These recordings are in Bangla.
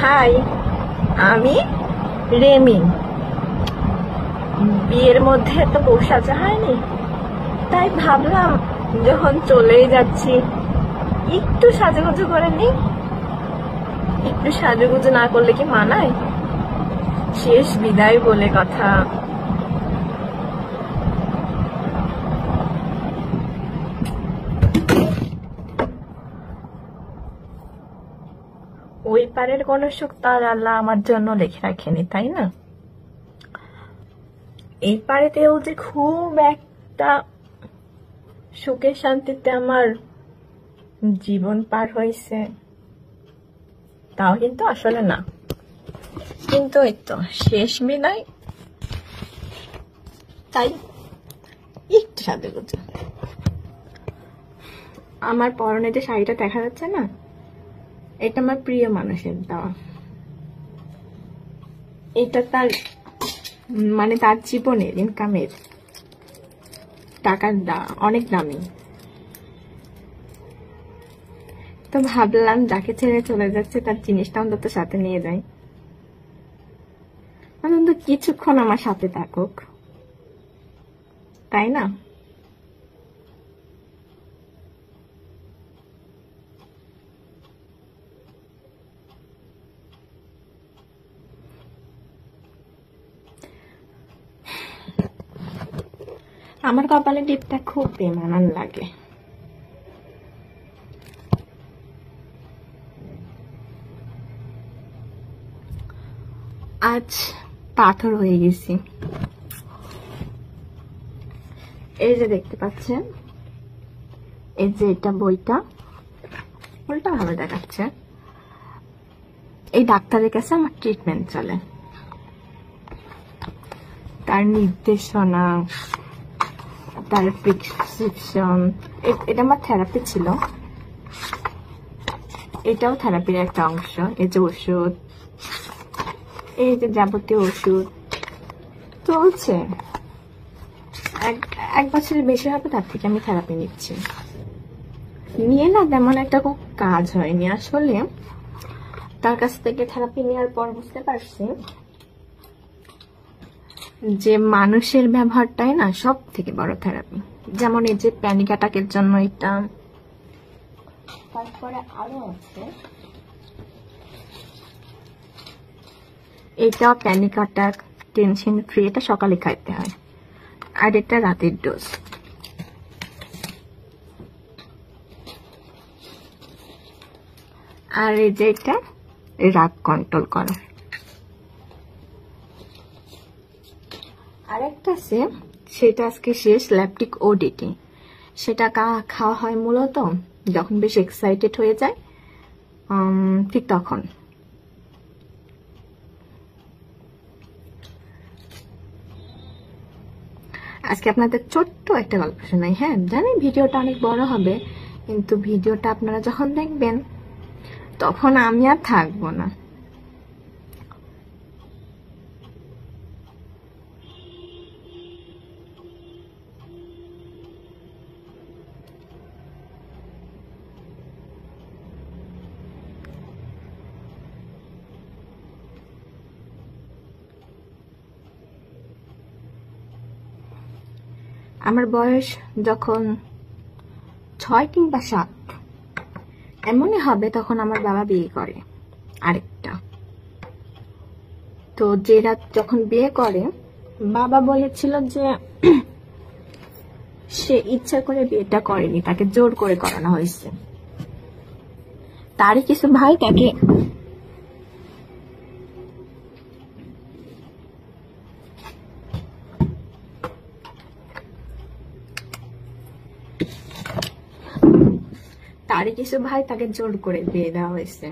হাই, আমি রেমি। বিয়ের মধ্যে তো বউ সাজা হয়নি, তাই ভাবলাম যখন চলেই যাচ্ছি একটু সাজুগুজু করে নি। একটু সাজুগুজু না করলে কি মানায়? শেষ বিদায় বলে কথা। ওই পারের কোন সুখ তার আল্লাহ আমার জন্য লিখে রাখেনি, তাই না? এই পারেতেও যে খুব একটা সুখে শান্তিতে আমার জীবন পার হয়েছে তাও কিন্তু আসলে না। কিন্তু এই তো শেষ বিদায়, তাই একটু সাজুগুজু। আমার পরনে যে শাড়িটা দেখা যাচ্ছে না, এটা আমার প্রিয় মানুষের দেওয়া। এটা তার মানে তার জীবনের ইনকামের টাকার অনেক দামি। তো ভাবলাম যাকে ছেড়ে চলে যাচ্ছে তার জিনিসটা অন্তত সাথে নিয়ে যাই, অন্তত কিছুক্ষণ আমার সাথে থাকুক, তাই না? আমার কপালে টিপটা খুব বেমানান লাগে। আজ পাথর হয়ে গেছি। এই যে দেখতে পাচ্ছেন, এই যে এটা বইটা উল্টা ভাবে দেখাচ্ছে। এই ডাক্তারের কাছে আমার ট্রিটমেন্ট চলে, তার নির্দেশনা, তার প্রেসক্রিপশন। এটা আমার থেরাপি ছিল, এটাও থেরাপির একটা অংশ। এই যে ওষুধ, এই যে যাবতীয় ওষুধ চলছে। এক বছরের বেশি হবে তার থেকে আমি থেরাপি নিচ্ছি। নিয়ে না তেমন একটা খুব কাজ হয়নি আসলে। তার কাছ থেকে থেরাপি নেওয়ার পর বুঝতে পারছি যে মানুষের ব্যবহারটাই না সব থেকে বড় থেরাপি। যেমন এই যে প্যানিক অ্যাটাকের জন্য এটা, তারপরে আরো আছে এটা প্যানিক অ্যাটাক, টেনশন ফ্রি। এটা সকালে খাইতে হয়, আর এটা রাতের ডোজ। আর এই যে এটা রাগ কন্ট্রোল করা। আরেকটা আছে, সেটা আজকে শেষ, ল্যাপটিক ওডিটি। সেটা খাওয়া হয় মূলত যখন বেশি এক্সাইটেড হয়ে যায়, ঠিক তখন। আজকে আপনাদের ছোট্ট একটা গল্প শোনাই। হ্যাঁ জানি ভিডিওটা অনেক বড় হবে, কিন্তু ভিডিওটা আপনারা যখন দেখবেন তখন আমি আর থাকবো না। আমার বয়স যখন 6 কিংবা 7 এমনই হবে, তখন আমার বাবা বিয়ে করে আরেকটা। তো যে রাত যখন বিয়ে করে, বাবা বলেছিল যে সে ইচ্ছা করে বিয়েটা করেনি, তাকে জোর করে করানো হয়েছে। তারই কিছু ভাই তাকে জোর করে বিয়ে দেওয়া হয়েছে।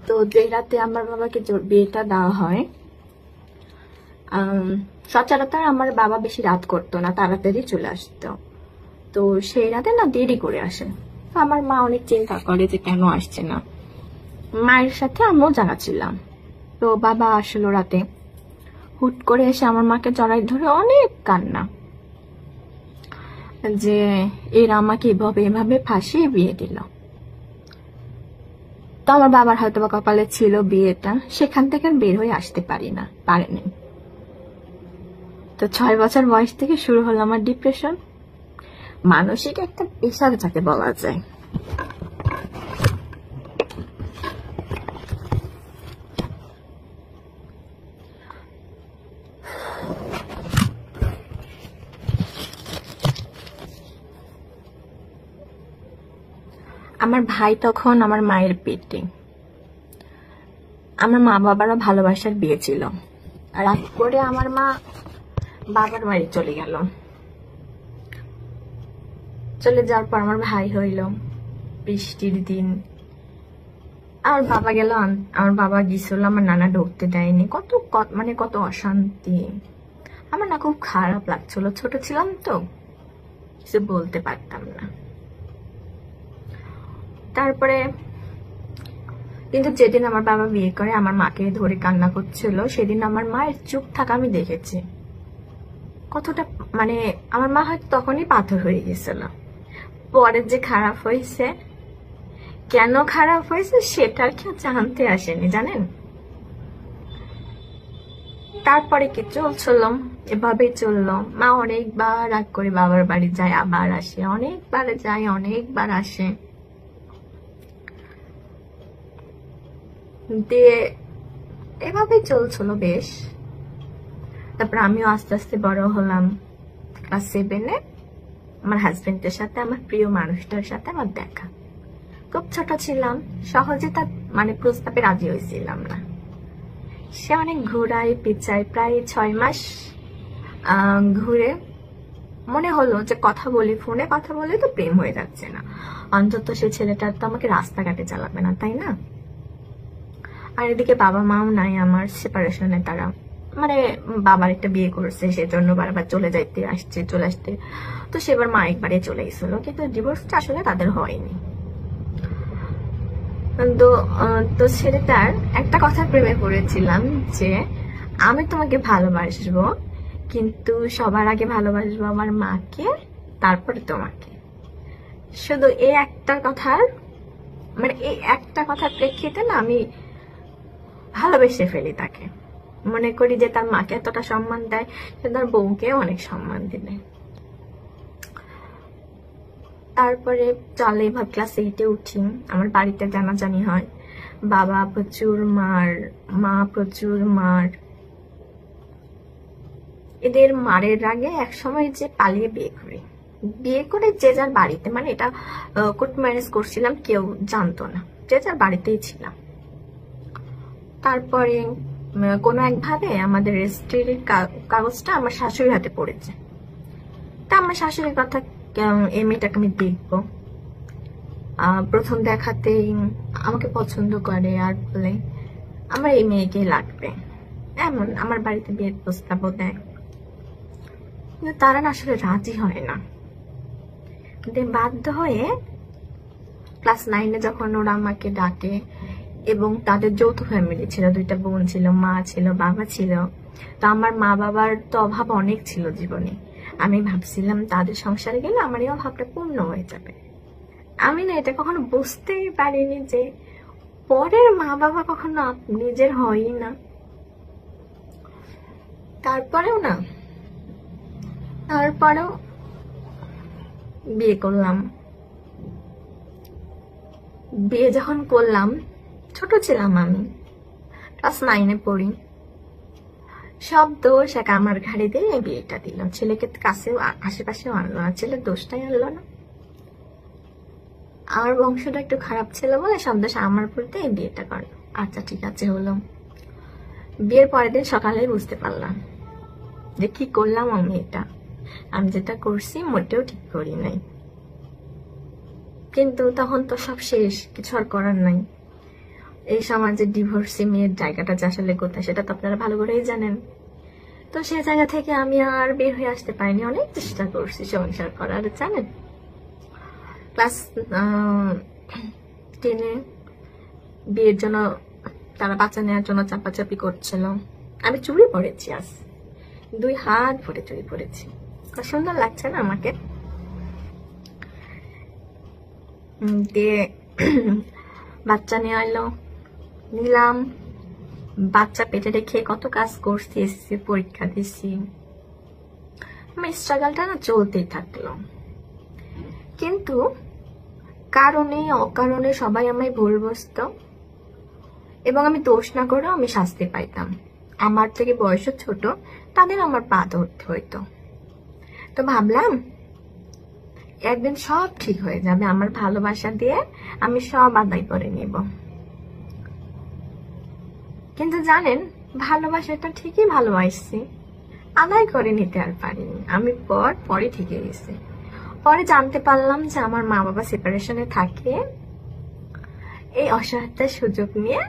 তো যে রাতে আমার বাবাকে বিয়েটা দেওয়া হয়, সচরাচর আমার বাবা বেশি রাত করতো না, তাড়াতাড়ি চলে আসতো। তো সেই রাতে না দেরি করে আসে। আমার মা অনেক চিন্তা করে যে কেন আসছে না। মায়ের সাথে আমিও জানাচ্ছিলাম। তো বাবা আসলো রাতে, হুট করে এসে আমার মাকে জড়াই ধরে অনেক কান্না, যে এরা আমাকে এভাবে ফাঁসিয়ে বিয়ে দিল। তো আমার বাবার হয়তো বা কপালে ছিল বিয়েটা, সেখান থেকে আর বের হয়ে আসতে পারেনি। তো 6 বছর বয়স থেকে শুরু হলো আমার ডিপ্রেশন, মানসিক একটা পেশার যাকে বলা যায়। আমার ভাই তখন আমার মায়ের পেটে। আমার মা বাবারও ভালোবাসার বিয়ে ছিল। রাত করে আমার মা বাবার বাড়ি চলে গেল। চলে যাওয়ার পর আমার ভাই হইল। বৃষ্টির দিন আমার বাবা গেল, আমার বাবা গেছিল, আমার নানা ঢুকতে দেয়নি। কত অশান্তি। আমার না খুব খারাপ লাগছিল, ছোট ছিলাম তো কিছু বলতে পারতাম না। তারপরে কিন্তু যেদিন আমার বাবা বিয়ে করে আমার মাকে ধরে কান্না করছিল, সেদিন আমার মায়ের চুপ থাকা আমি দেখেছি। কতটা আমার মা হয়তো তখনই পাথর হয়ে গেছিল। পরে যে খারাপ হয়েছে, কেন খারাপ হয়েছে সেটা আর কেউ জানতে আসেনি, জানেন। তারপরে কি চলছিল, এভাবেই চললো। মা অনেকবার রাগ করে বাবার বাড়ি যায়, আবার আসে, অনেকবার যায়, অনেকবার আসে। দিয়ে এভাবেই চলছিল বেশ। তারপর আমিও আস্তে আস্তে বড় হলাম। ক্লাস 7-এ আমার হাজবেন্ডের সাথে, আমার প্রিয় মানুষটার সাথে আমার দেখা। খুব ছোট ছিলাম, সহজে তার প্রস্তাবে রাজি হয়েছিলাম না। সে অনেক ঘুরায় পিছায়, প্রায় 6 মাস ঘুরে মনে হলো যে কথা বলি, ফোনে কথা বলে তো প্রেম হয়ে যাচ্ছে না, অন্তত সে ছেলেটার তো আমাকে রাস্তাঘাটে চালাবে না, তাই না। আর এদিকে বাবা মাও নাই আমার, সেপারেশনে তারা, বাবার একটা বিয়ে করছে, সেজন্য বারবার চলে আসতে। তো সেবার মা একবারে চলে গেছিল, কিন্তু ডিভোর্সটা আসলে তাদের হয়নি। তো ছেলেটার একটা কথা প্রেমে পড়েছিলাম যে আমি তোমাকে ভালোবাসবো, কিন্তু সবার আগে ভালোবাসবো আমার মাকে, তারপরে তোমাকে। শুধু এই একটা কথার প্রেক্ষিতে না আমি ভালোবেসে ফেলি তাকে। মনে করি যে তার মাকে এতটা সম্মান দেয়, সে তার বউকে অনেক সম্মান দিবে। তারপরে চলে এবার ক্লাস 8-এ উঠি, আমার বাড়িতে জানাজানি হয়, বাবা প্রচুর মার, মা প্রচুর মার। এদের মারের আগে এক সময় যে পালিয়ে বিয়ে করে যে যার বাড়িতে, এটা কোর্ট ম্যারেজ করছিলাম, কেউ জানতো না, যে যার বাড়িতেই ছিলাম। তারপরে কোনো একভাবে আমাদের রেজিস্ট্রির কাগজটা আমার শাশুড়ির হাতে পড়েছে। তা আমার শাশুড়ির কথা, এই মেয়েটাকে আমি দেখবো। প্রথম দেখাতেই আমাকে পছন্দ করে আর বলে আমার এই মেয়েকে লাগবে, এমন আমার বাড়িতে বিয়ের প্রস্তাবও দেয়। কিন্তু তারা না আসলে রাজি হয় না। বাধ্য হয়ে ক্লাস 9-এ যখন ওরা আমাকে ডাকে, এবং তাদের যৌথ ফ্যামিলি ছিল, 2টা বোন ছিল, মা ছিল, বাবা ছিল। তো আমার মা বাবার তো অভাব অনেক ছিল জীবনে। আমি ভাবছিলাম তাদের সংসারে গেলে আমার এই অভাবটা পূর্ণ হয়ে যাবে। আমি না এটা কখনো বুঝতেই পারিনি যে পরের মা বাবা কখনো নিজের হয়ই না। তারপরেও বিয়ে করলাম। বিয়ে যখন করলাম, ছোট ছিলাম আমি, ক্লাস 9-এ পড়ি। সব দোষ এক আমার ঘাড়ে দিয়ে বিয়েটা দিল। ছেলেকে কাছেও আশেপাশেও আনলো না, ছেলের দোষটাই আনলো না। আমার বংশটা একটু খারাপ ছিল বলে সব দোষ আমার উপর দিয়ে বিয়েটা করলো। আচ্ছা ঠিক আছে, হলো। বিয়ের পরের দিন সকালে বুঝতে পারলাম যে কি করলাম আমি যেটা করছি মোটেও ঠিক করি নাই। কিন্তু তখন তো সব শেষ, কিছু আর করার নাই। এই সমাজে ডিভোর্সি মেয়ের জায়গাটা যে আসলে কোথায় সেটা তো আপনারা ভালো করেই জানেন। তো সেই জায়গা থেকে আমি আর বের হয়ে আসতে পারিনি, অনেক চেষ্টা করছি সংসার করার, জানেন। ক্লাস 10-এ বিয়ের জন্য তারা বাচ্চা নেওয়ার জন্য চাপাচাপি করছিল। আমি চুড়ি পরেছি, 2 হাত ভরে চুড়ি পরেছি, সুন্দর লাগছে না আমাকে। দিয়ে বাচ্চা নিয়ে এলো, নিলাম, বাচ্চা পেটে রেখে কত কাজ করছি, এসএসসি পরীক্ষা দিছি। আমার স্ট্রাগলটা না চলতেই থাকলো, কিন্তু কারণে অকারণে সবাই আমায় ভুল বুঝতো এবং আমি দোষ না করেও আমি শাস্তি পাইতাম। আমার থেকে বয়সে ছোট তাদের আমার পা ধরতে হইতো। তো ভাবলাম একদিন সব ঠিক হয়ে যাবে, আমার ভালোবাসা দিয়ে আমি সব আদায় করে নিব। কিন্তু জানেন, ভালোবাসাটা ঠিকই ভালোবাসছি, আদায় করে নিতে আর পারিনি। আমি পরে ঠিকই গেছি। পরে জানতে পারলাম যে আমার মা বাবা সেপারেশনে থাকে, এই অসহায়তার সুযোগ নিয়ে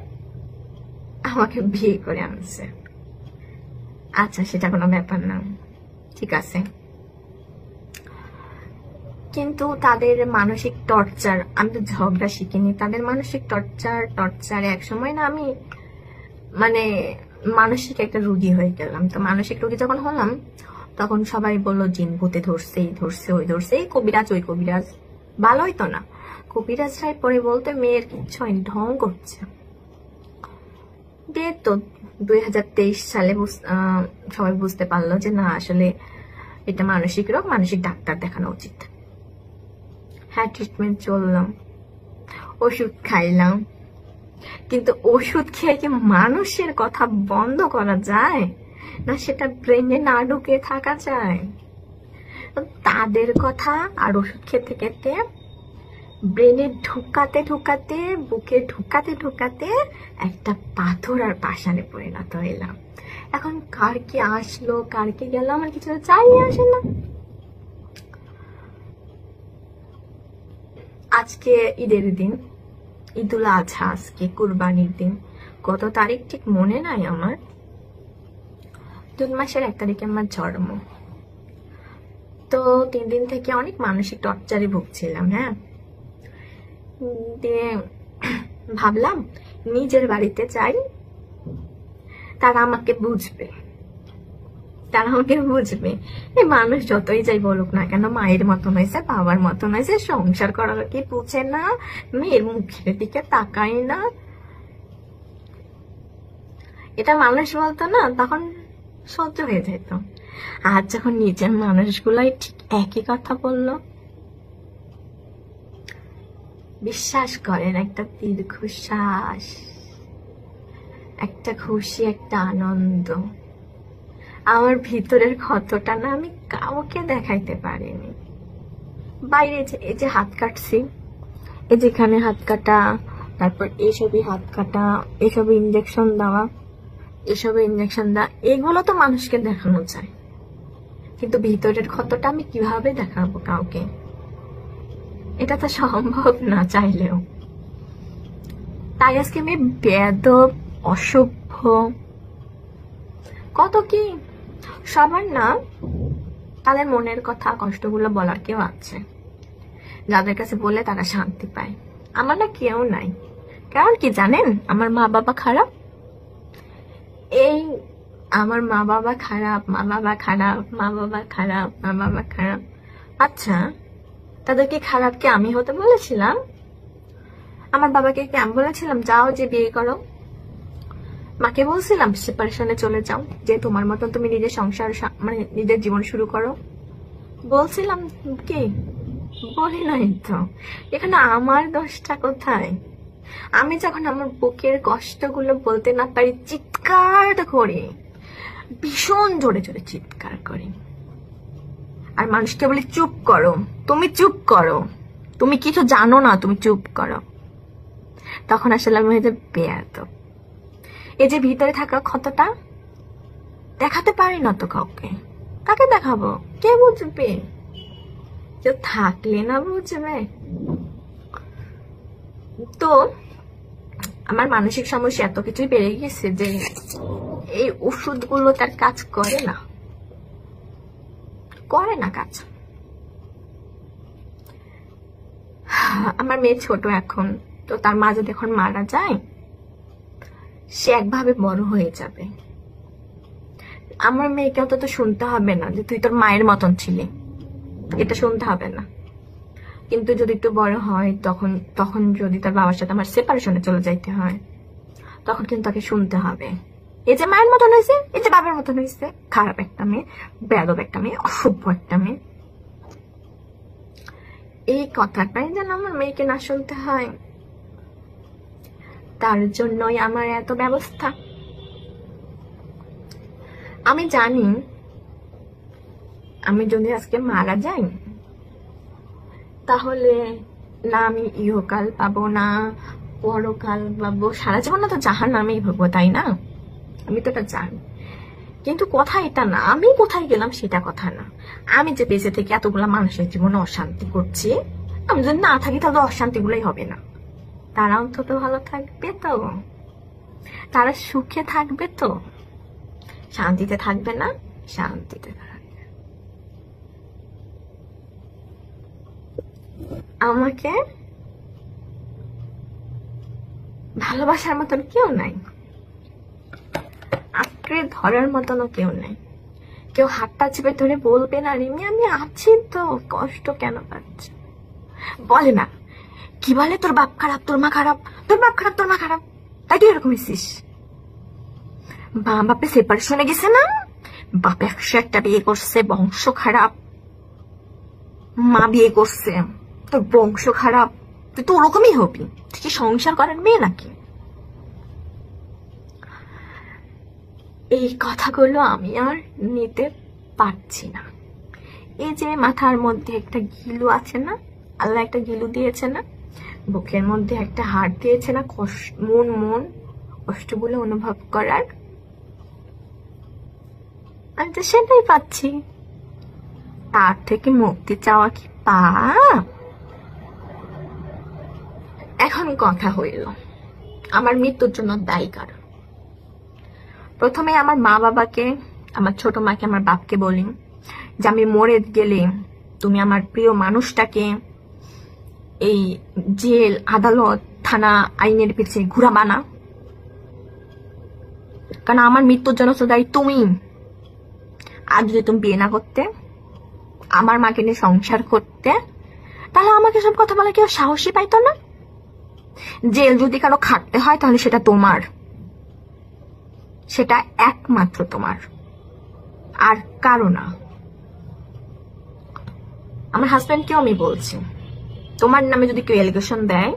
আমাকে বিয়ে করে আনছে। আচ্ছা, সেটা কোনো ব্যাপার না, ঠিক আছে, কিন্তু তাদের মানসিক টর্চার, আমি তো ঝগড়া শিখিনি, তাদের মানসিক টর্চার এক সময় না আমি মানে মানসিক একটা রোগী হয়ে গেলাম। তো মানসিক রোগী যখন হলাম তখন সবাই বললো জিন ভূতে ধরছে, এই ধরছে, ওই ধরছে, এই কবিরাজ ওই কবিরাজ। ভালোই তো না, কবিরাজরাই পরে বলতে মেয়ের কিচ্ছু হয়নি, ঢং করছে। দিয়ে তো 2023 সালে সবাই বুঝতে পারলো যে না, আসলে এটা মানসিক রোগ, মানসিক ডাক্তার দেখানো উচিত। হ্যাঁ, ট্রিটমেন্ট চললাম, ওষুধ খাইলাম, কিন্তু ওষুধ খেয়ে কি মানুষের কথা বন্ধ করা যায় না? সেটা ব্রেনে না ঢুকে থাকা যায়? তাদের কথা আর ওষুধ খেতে খেতে ব্রেনে ঢুকাতে বুকে ঢুকাতে একটা পাথর আর পাষাণে পরিণত হইলাম। এখন কার কি আসলো কার কি গেল আমার কিছু চাই আসে না। আজকে ঈদের দিন, ঈদুল আজহা, আজকে কুরবানির দিন। কত তারিখ ঠিক মনে নাই আমার, জুন মাসের 1 তারিখে আমার জন্ম। তো 3 দিন থেকে অনেক মানসিক টর্চারে ভুগছিলাম। হ্যাঁ, দিয়ে ভাবলাম নিজের বাড়িতে যাই, তারা আমাকে বুঝবে। এই মানুষ যতই যাই বলুক না কেন, মায়ের মতন হয়েছে, বাবার মতন হয়েছে, সংসার করার কি বুঝে না, মেয়ের মুখের দিকে তাকাই না, এটা মানুষ বলতো না, তখন সহ্য হয়ে যেত। আর যখন নিজের মানুষগুলাই ঠিক একই কথা বললো, বিশ্বাস করেন, একটা দীর্ঘশ্বাস, একটা খুশি, একটা আনন্দ, আমার ভিতরের ক্ষতটা না আমি কাউকে দেখাইতে পারিনি। বাইরে এই যে হাত কাটছি, এই যেখানে হাত কাটা, তারপর এইসবই হাত কাটা, এসব ইঞ্জেকশন দেওয়া, এগুলো তো মানুষকে দেখানো যায়, কিন্তু ভিতরের ক্ষতটা আমি কিভাবে দেখাবো কাউকে? এটা তো সম্ভব না চাইলেও। তাই আজকে আমি বেয়াদব, অসভ্য, কত কি। সবার না তাদের মনের কথা, কষ্টগুলো বলার কেউ আছে, যাদের কাছে বলে তারা শান্তি পায়। আমার না কেউ নাই। কারণ কি জানেন, আমার মা বাবা খারাপ। এই আমার মা বাবা খারাপ। আচ্ছা, তাদেরকে খারাপ কি আমি হতে বলেছিলাম? আমার বাবাকে কি আমি বলেছিলাম যাও যে বিয়ে করো? মাকে বলছিলাম সেপারেশনে চলে যাও, যে তোমার মতন তুমি নিজের সংসার মানে নিজের জীবন শুরু করো? বলছিলাম কি? বলি নাই তো। এখানে আমার দোষটা কোথায়? আমি যখন আমার বুকের কষ্টগুলো বলতে না পারি, চিৎকার করি, ভীষণ জোরে জোরে চিৎকার করি, আর মানুষকে বলি চুপ করো, তুমি চুপ করো, তুমি কিছু জানো না, তুমি চুপ করো। তখন আসলে আমি হয়তো বেয়াদব। এই যে ভিতরে থাকা ক্ষতটা দেখাতে পারি না তো কাউকে, কাকে দেখাবো? কে বুঝবে? যে থাকলে না বুঝবে। তো আমার মানসিক সমস্যা এত কিছুই বেড়ে গেছে যে এই ওষুধগুলো তার কাজ করে না কাজ। আমার মেয়ে ছোট এখন, তো তার মা যদি এখন মারা যায়, সে একভাবে বড় হয়ে যাবে। আমার মেয়েকে অত তো শুনতে হবে না যে তুই তোর মায়ের মতন ছিলি, এটা শুনতে হবে না। কিন্তু যদি একটু বড় হয় তখন তখন যদি তার বাবার সাথে আমার সেপারেশনে চলে যাইতে হয়, তখন কিন্তু তাকে শুনতে হবে এই যে মায়ের মতন হয়েছে, এই যে বাবার মতন হয়েছে, খারাপ একটা মেয়ে, বেয়াদব একটা মেয়ে, অসভ্য একটা মেয়ে। এই কথাটাই যেন আমার মেয়েকে না শুনতে হয়, তার জন্যই আমার এত ব্যবস্থা। আমি জানি আমি যদি আজকে মারা যাই তাহলে না আমি ইহকাল পাবো না পরকাল পাবো, সারা জীবন না তো জাহান্নামেই ভুগবো, তাই না? আমি তো এটা জানি, কিন্তু কথা এটা না আমি কোথায় গেলাম সেটা কথা না। আমি যে বেঁচে থেকে এতগুলা মানুষের জীবনে অশান্তি করছি, আমি যদি না থাকি তাহলে অশান্তি গুলোই হবে না। তারা অন্তত ভালো থাকবে তো, তারা সুখে থাকবে তো, শান্তিতে থাকবে না, শান্তিতে থাকবে। আমাকে ভালোবাসার মতন কেউ নাই, আঁকড়ে ধরার মতনও কেউ নাই। কেউ হাতটা চেপে ধরে বলবে না রিমি আমি আছি তো, কষ্ট কেন পাচ্ছি? বলে না, কি বলে তোর বাপ খারাপ, তোর মা খারাপ, তোর বাপ খারাপ, তোর মা খারাপ, তাই তুই এরকম হয়েছিস। বাপে সেপারেশনে গেছে না, বাপ 101টা বিয়ে করছে, বংশ খারাপ, মা বিয়ে করছে, তোর বংশ খারাপ, তুই তো ওরকমই হবি। তুই কি সংসার করার মেয়ে নাকি? এই কথাগুলো আমি আর নিতে পারছি না। এই যে মাথার মধ্যে একটা গিলু আছে না, আল্লাহ একটা গিলু দিয়েছে না, বুকের মধ্যে একটা হাড় দিয়েছে না, মন কষ্টগুলো অনুভব করার, আমি তো সেটাই পাচ্ছি। তার থেকে মুক্তি চাওয়া কি পাপ? এখন কথা হইল আমার মৃত্যুর জন্য দায়ী কারণ। প্রথমে আমার মা বাবাকে, আমার ছোট মাকে, আমার বাপকে বলি যে আমি মরে গেলে তুমি আমার প্রিয় মানুষটাকে এই জেল, আদালত, থানা, আইনের পিছে ঘুরাবা না, কারণ আমার মৃত্যুর জন্য তো দায়ী তুমি। আর যদি তুমি বিয়ে না করতে, আমার মাকে নিয়ে সংসার করতে, তাহলে আমাকে সব কথা বলা কেউ সাহসী পাইতো না। জেল যদি কারো খাটতে হয় তাহলে সেটা তোমার, সেটা একমাত্র তোমার, আর কারো না। আমার হাজবেন্ডকেও আমি বলছি, তোমার নামে যদি কেউ এলিগেশন দেয়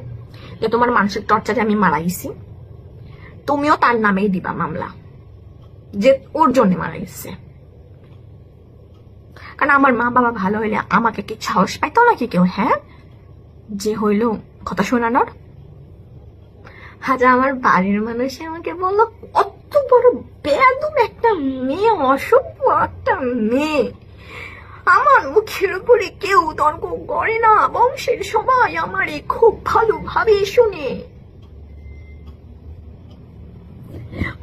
যে তোমার মানসিক টর্চারে আমি মারা গেছি, তুমিও তার নামেই দিবা মামলা যে ওর জন্য মারা গেছে। কারণ আমার মা বাবা ভালো হইলে আমাকে কি সাহস পাইতো নাকি কেউ, হ্যাঁ, যে হইল কথা শোনানোর? আজ আমার বাড়ির মানুষে আমাকে বললো অত বড় বেয়াদব একটা মেয়ে, অসভ্য একটা মেয়ে। আমার মুখের উপরে কেউ তর্ক করে না, বংশের সবাই আমারে খুব ভালোভাবে শুনে,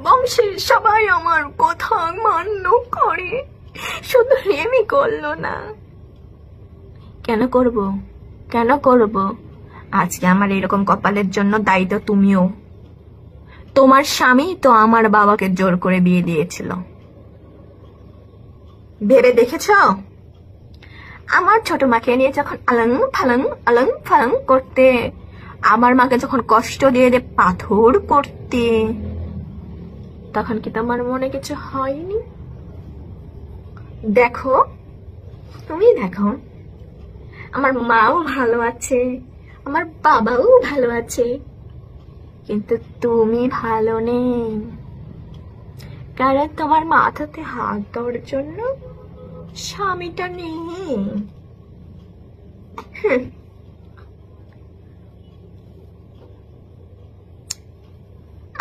বংশের সবাই আমার কথা মান্য করে, শুধু রেমি করলো না। কেন করব, কেন করব? আজকে আমার এরকম কপালের জন্য দায়ী তো তুমিও। তোমার স্বামী তো আমার বাবাকে জোর করে বিয়ে দিয়েছিল, ভেবে দেখেছ? আমার ছোট মাকে নিয়ে যখন আলং ফালং করতে, আমার মাকে যখন কষ্ট দিয়ে পাথর করতে, তখন কি তোমার মনে কিছু হয়নি? দেখো, তুমি দেখো, আমার মাও ভালো আছে, আমার বাবাও ভালো আছে, কিন্তু তুমি ভালো নেই, কারণ তোমার মাথাতে হাত দেওয়ার জন্য স্বামীটা নেই।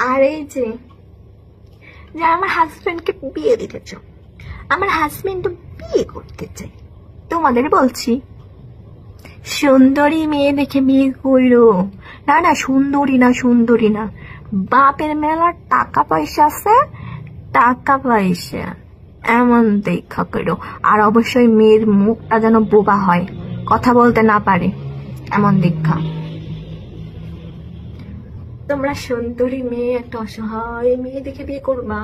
আর এই যে আমার হাজবেন্ডকে বিয়ে দিতেছ, আমার হাজবেন্ড বিয়ে করতে চাই, তোমাদের বলছি সুন্দরী মেয়ে দেখে বিয়ে কইরো। না না, সুন্দরী না, সুন্দরী না, বাপের মেলা টাকা পয়সা আছে, টাকা পয়সা এমন দেখা কইরো। আর অবশ্যই মেয়ের মুখটা যেন বোবা হয়, কথা বলতে না পারে, এমন দেখা। তোমরা সুন্দরী মেয়ে, একটা অসহায় মেয়ে দেখে বিয়ে করবা,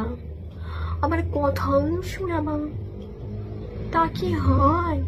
আমার কথাও শোনাবা, তা কি হয়?